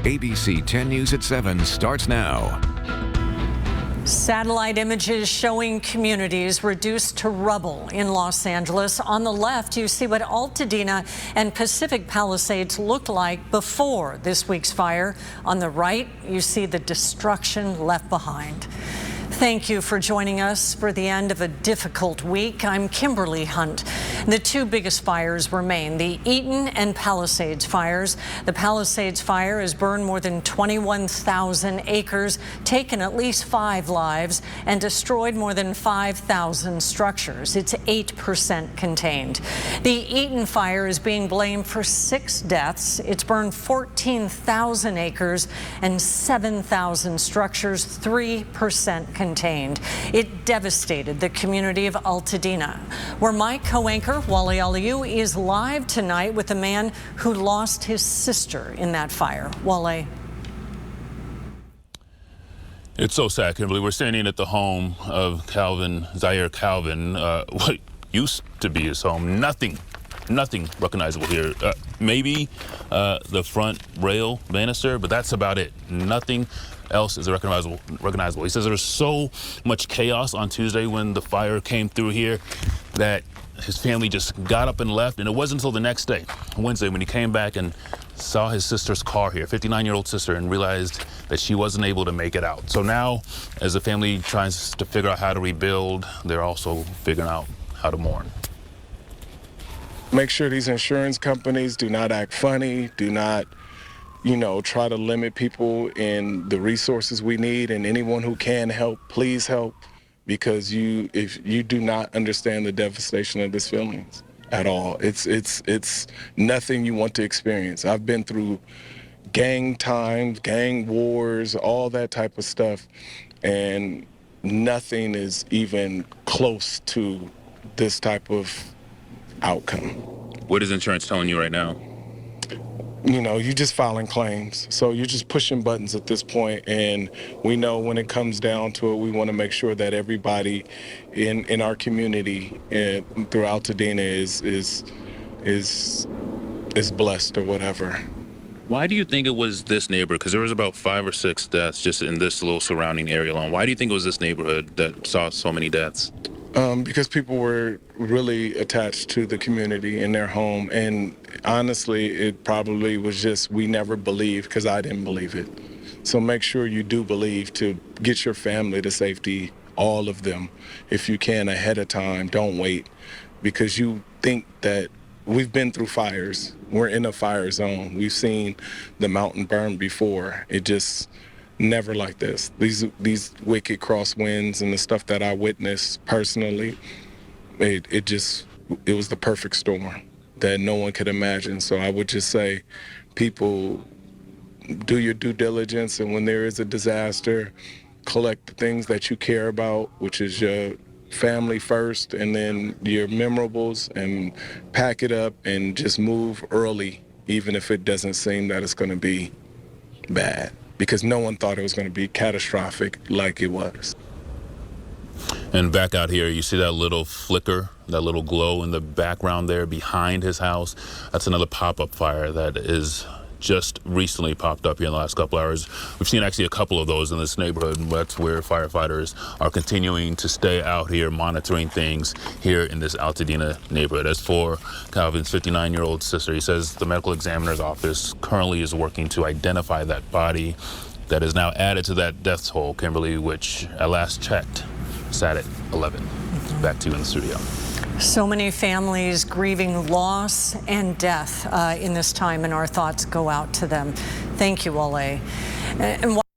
ABC 10 News at 7 starts now. Satellite images showing communities reduced to rubble in Los Angeles. On the left, you see what Altadena and Pacific Palisades looked like before this week's fire. On the right, you see the destruction left behind. Thank you for joining us for the end of a difficult week. I'm Kimberly Hunt. The two biggest fires remain, the Eaton and Palisades fires. The Palisades fire has burned more than 21,000 acres, taken at least 5 lives, and destroyed more than 5,000 structures. It's 8% contained. The Eaton fire is being blamed for 6 deaths. It's burned 14,000 acres and 7,000 structures, 3% contained. It devastated the community of Altadena, where my co-anchor, Wale Aliyu, is live tonight with a man who lost his sister in that fire. Wale. It's so sad, Kimberly. We're standing at the home of Zaire Calvin, what used to be his home. Nothing recognizable here. Maybe the front rail banister, but that's about it. Nothing else is recognizable. He says there was so much chaos on Tuesday when the fire came through here that his family just got up and left, and it wasn't until the next day, Wednesday, when he came back and saw his sister's car here, 59-year-old sister, and realized that she wasn't able to make it out. So now, as the family tries to figure out how to rebuild, they're also figuring out how to mourn. Make sure these insurance companies do not act funny, do not, try to limit people in the resources we need, and anyone who can help, please help, because if you do not understand the devastation of this feelings at all, it's nothing you want to experience. I've been through gang times, gang wars, all that type of stuff, and nothing is even close to this type of outcome. What is insurance telling you right now? You're just filing claims. So you're just pushing buttons at this point. And we know when it comes down to it, we want to make sure that everybody in our community and throughout Altadena is blessed or whatever. Why do you think it was this neighborhood? Because there was about 5 or 6 deaths just in this little surrounding area alone. Why do you think it was this neighborhood that saw so many deaths? Because people were really attached to the community and their home. And honestly, it probably was just we never believed, because I didn't believe it. So make sure you do believe to get your family to safety, all of them, if you can, ahead of time. Don't wait, because you think that we've been through fires. We're in a fire zone. We've seen the mountain burn before. It just never like this. These wicked crosswinds and the stuff that I witnessed personally, it was the perfect storm that no one could imagine. So I would just say, people, do your due diligence, and when there is a disaster, collect the things that you care about, which is your family first, and then your memorables, and pack it up and just move early, even if it doesn't seem that it's going to be bad, because no one thought it was going to be catastrophic like it was. And back out here, you see that little flicker, that little glow in the background there behind his house. That's another pop-up fire that is just recently popped up here in the last couple hours. We've seen actually a couple of those in this neighborhood, and that's where firefighters are continuing to stay out here monitoring things here in this Altadena neighborhood. As for Calvin's 59-year-old sister, he says the medical examiner's office currently is working to identify that body that is now added to that death toll, Kimberly, which at last checked sat at 11. Back to you in the studio. So many families grieving loss and death in this time, and our thoughts go out to them. Thank you, Wale. And